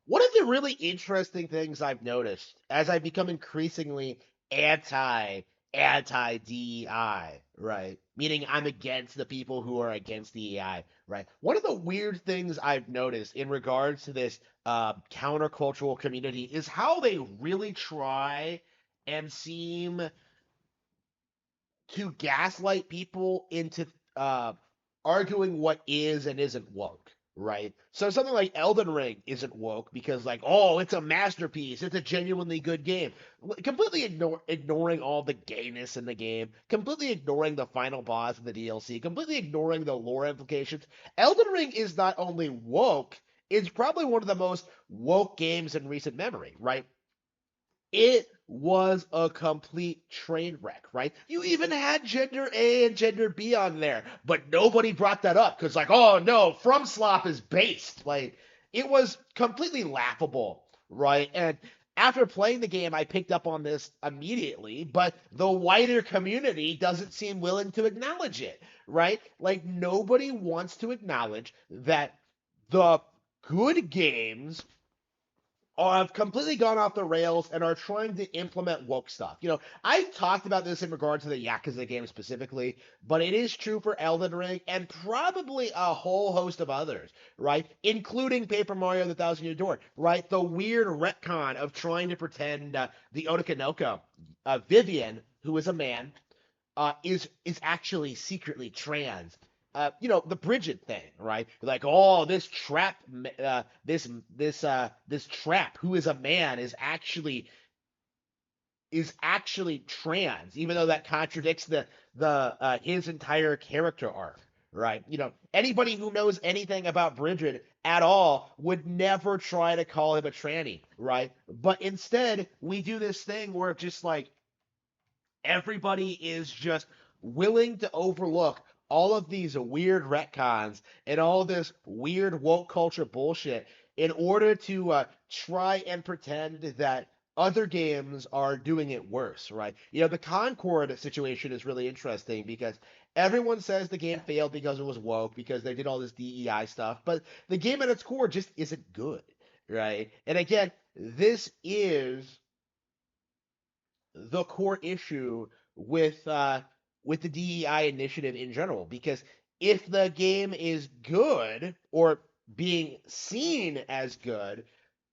One of the really interesting things I've noticed as I've become increasingly anti DEI, right? Meaning I'm against the people who are against DEI, right? One of the weird things I've noticed in regards to this countercultural community is how they really try and seem to gaslight people into uh, arguing what is and isn't woke, right? So something like Elden Ring isn't woke because, like, oh, it's a masterpiece, it's a genuinely good game. Completely ignoring all the gayness in the game, completely ignoring the final boss of the DLC, completely ignoring the lore implications. Elden Ring is not only woke, it's probably one of the most woke games in recent memory, right? It was a complete train wreck, right? You even had gender A and gender B on there, but nobody brought that up because, like, oh no, From Slop is based. Like, it was completely laughable, right? And after playing the game, I picked up on this immediately, but the wider community doesn't seem willing to acknowledge it, right? Like, nobody wants to acknowledge that the good games have completely gone off the rails and are trying to implement woke stuff. I've talked about this in regard to the Yakuza game specifically, but it is true for Elden Ring and probably a whole host of others, right? Including Paper Mario: The Thousand Year Door, right? The weird retcon of trying to pretend the Otokonoko, Vivian, who is a man, is actually secretly trans. The Bridget thing, right? Like, oh, this trap, who is a man, is actually trans, even though that contradicts the his entire character arc, right? Anybody who knows anything about Bridget at all would never try to call him a tranny, right? But instead, we do this thing where just like everybody is just willing to overlook all of these weird retcons and all this weird woke culture bullshit in order to try and pretend that other games are doing it worse, right? The Concord situation is really interesting because everyone says the game failed because it was woke, because they did all this DEI stuff, but the game at its core just isn't good, right? And again, this is the core issue with the DEI initiative in general. Because if the game is good or being seen as good,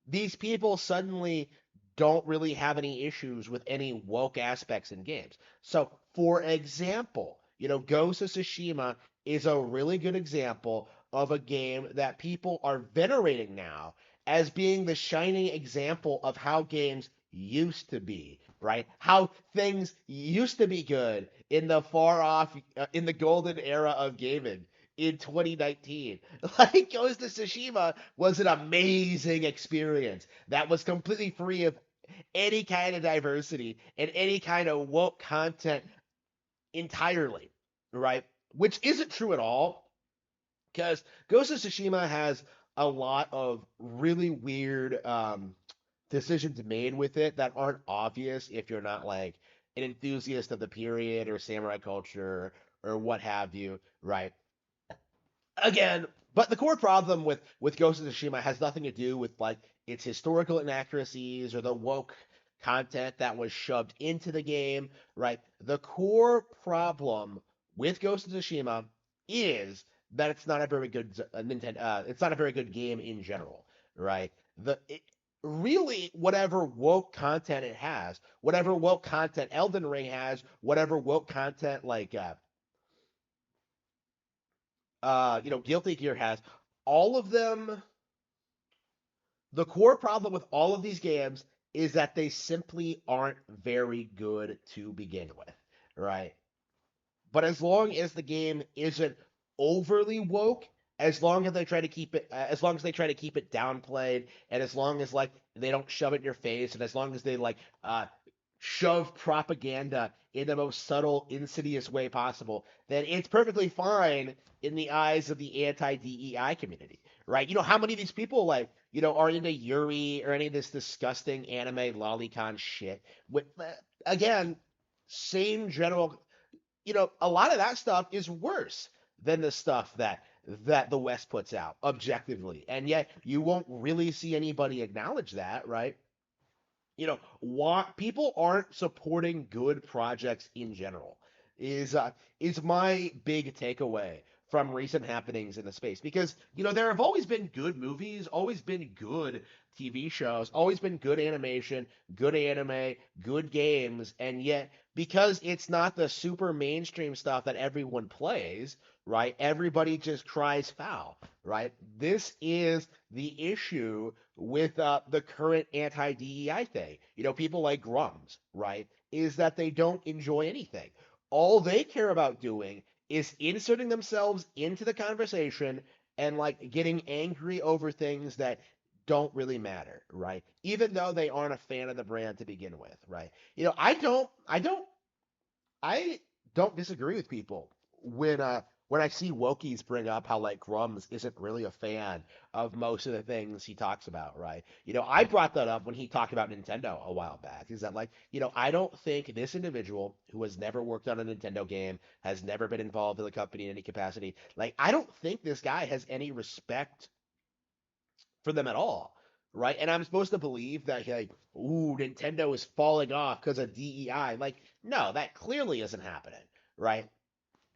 these people suddenly don't really have any issues with any woke aspects in games. So, for example, Ghost of Tsushima is a really good example of a game that people are venerating now as being the shining example of how games used to be, right? How things used to be good in the far off, in the golden era of gaming in 2019. Like, Ghost of Tsushima was an amazing experience that was completely free of any kind of diversity and any kind of woke content entirely, right? Which isn't true at all, because Ghost of Tsushima has a lot of really weird decisions made with it that aren't obvious if you're not like an enthusiast of the period or samurai culture or what have you, right? Again, but the core problem with Ghost of Tsushima has nothing to do with like its historical inaccuracies or the woke content that was shoved into the game, right? The core problem with Ghost of Tsushima is that it's not a very good Nintendo. It's not a very good game in general, right? Really, whatever woke content it has, whatever woke content Elden Ring has, whatever woke content like Guilty Gear has, all of them, the core problem with all of these games is that they simply aren't very good to begin with, right? But as long as the game isn't overly woke, as long as they try to keep it downplayed, and as long as like they don't shove it in your face, and as long as they like shove propaganda in the most subtle, insidious way possible, then it's perfectly fine in the eyes of the anti-DEI community, right? How many of these people like are into Yuri or any of this disgusting anime lolicon shit? With again, same general, a lot of that stuff is worse than the stuff that the West puts out objectively. And yet you won't really see anybody acknowledge that, right? Why people aren't supporting good projects in general is my big takeaway from recent happenings in the space, because there have always been good movies, always been good TV shows, always been good animation, good anime, good games, and yet because it's not the super mainstream stuff that everyone plays, right? Everybody just cries foul, right? This is the issue with the current anti-DEI thing. People like Grums, right? Is that they don't enjoy anything. All they care about doing is inserting themselves into the conversation and like getting angry over things that don't really matter, right? Even though they aren't a fan of the brand to begin with, right? I don't disagree with people when I see Wokies bring up how like Grums isn't really a fan of most of the things he talks about, right? I brought that up when he talked about Nintendo a while back. Is that like, I don't think this individual who has never worked on a Nintendo game, has never been involved in the company in any capacity, like I don't think this guy has any respect for them at all. Right, and I'm supposed to believe that like, ooh, Nintendo is falling off because of DEI. Like, no, that clearly isn't happening, right?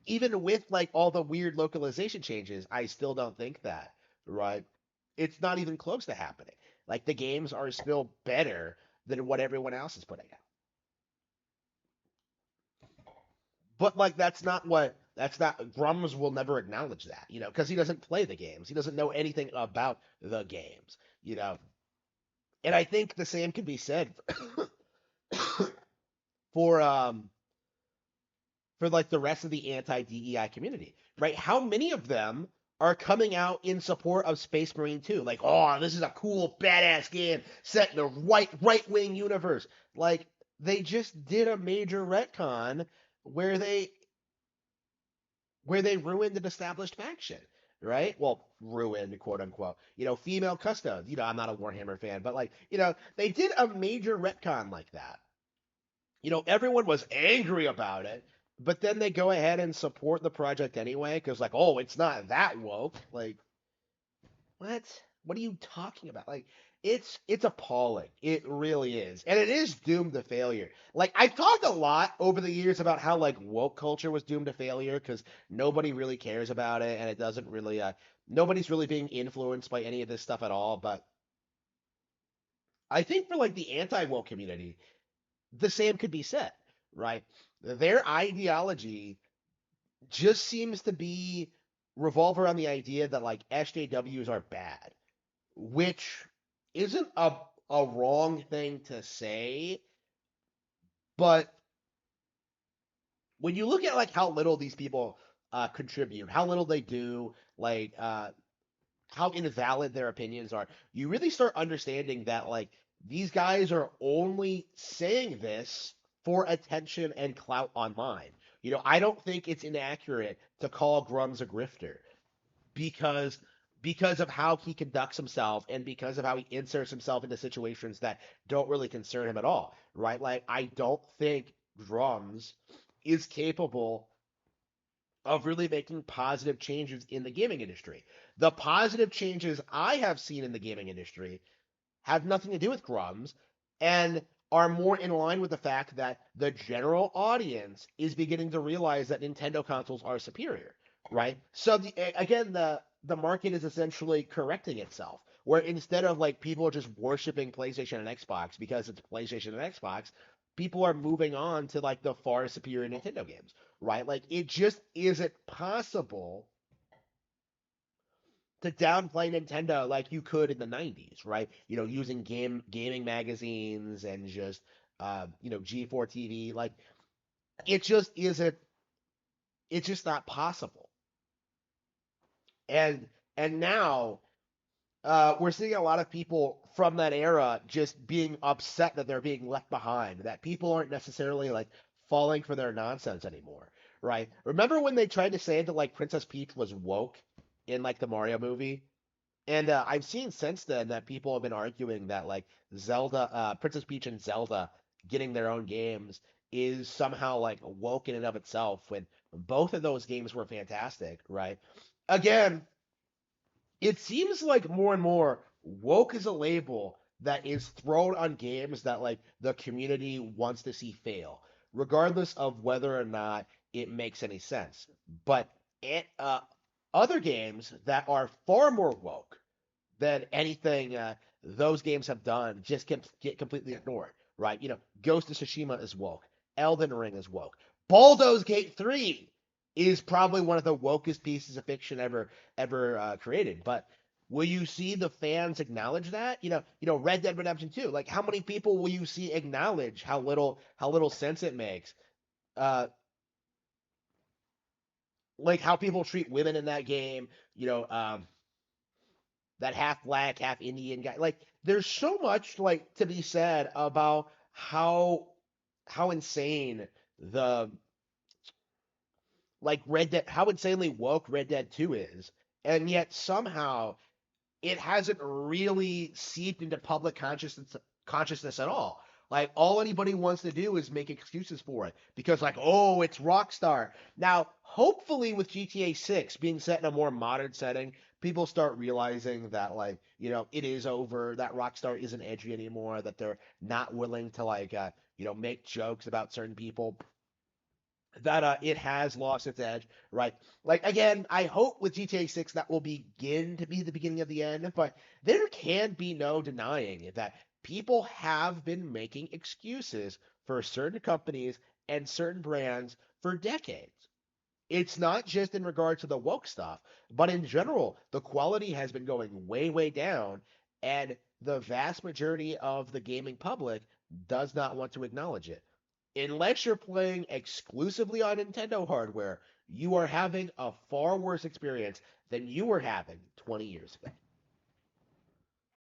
Even with like all the weird localization changes, I still don't think that, right? It's not even close to happening. Like the games are still better than what everyone else is putting out. But like that's not Grums will never acknowledge that, because he doesn't play the games. He doesn't know anything about the games, you know. And I think the same can be said for like the rest of the anti-DEI community, right? How many of them are coming out in support of Space Marine 2? Like, oh, this is a cool, badass game set in the right wing universe. Like, they just did a major retcon where they ruined an established faction, right? Well, ruined, quote unquote. Female custodes. I'm not a Warhammer fan, but like, they did a major retcon like that. Everyone was angry about it, but then they go ahead and support the project anyway because, like, oh, it's not that woke. Like, what? What are you talking about? Like, it's appalling. It really is, and it is doomed to failure. Like, I've talked a lot over the years about how like woke culture was doomed to failure because nobody really cares about it, and it doesn't really. Nobody's really being influenced by any of this stuff at all. But I think for like the anti-woke community, the same could be said, right? Their ideology just seems to be revolve around the idea that like SJWs are bad, which isn't a wrong thing to say, but when you look at like how little these people contribute, how little they do, like how invalid their opinions are, you really start understanding that like these guys are only saying this for attention and clout online. I don't think it's inaccurate to call Grums a grifter because of how he conducts himself and because of how he inserts himself into situations that don't really concern him at all, right? Like I don't think Drums is capable of really making positive changes in the gaming industry. The positive changes I have seen in the gaming industry have nothing to do with Grums and are more in line with the fact that the general audience is beginning to realize that Nintendo consoles are superior, right? So again, the market is essentially correcting itself. Where instead of like people just worshiping PlayStation and Xbox because it's PlayStation and Xbox, people are moving on to like the far superior Nintendo games, right? Like it just isn't possible to downplay Nintendo like you could in the 90s, right? Using gaming magazines and just G4 TV, like it just isn't it's just not possible. And now we're seeing a lot of people from that era just being upset that they're being left behind, that people aren't necessarily like falling for their nonsense anymore, right? Remember when they tried to say that like Princess Peach was woke in like the Mario movie? And I've seen since then that people have been arguing that like Princess Peach and Zelda getting their own games is somehow like woke in and of itself when both of those games were fantastic, right? again, it seems like more and more woke is a label that is thrown on games that like the community wants to see fail, regardless of whether or not it makes any sense. But it, other games that are far more woke than anything those games have done just get completely ignored, right? Ghost of Tsushima is woke. Elden Ring is woke. Baldur's Gate 3 is probably one of the wokest pieces of fiction ever created. But will you see the fans acknowledge that? Red Dead Redemption 2. Like, how many people will you see acknowledge how little sense it makes? Uh, like how people treat women in that game. That half black, half Indian guy. Like, there's so much like to be said about how insane the like Red Dead, how insanely woke Red Dead 2 is, and yet somehow it hasn't really seeped into public consciousness at all. Like all anybody wants to do is make excuses for it because like, oh, it's Rockstar. Now, hopefully with GTA 6 being set in a more modern setting, people start realizing that like, it is over, that Rockstar isn't edgy anymore, that they're not willing to like make jokes about certain people, that it has lost its edge, right? Like again, I hope with GTA 6 that will begin to be the beginning of the end, but there can be no denying that people have been making excuses for certain companies and certain brands for decades. It's not just in regard to the woke stuff, but in general, the quality has been going way, way down, and the vast majority of the gaming public does not want to acknowledge it. Unless you're playing exclusively on Nintendo hardware, you are having a far worse experience than you were having 20 years ago.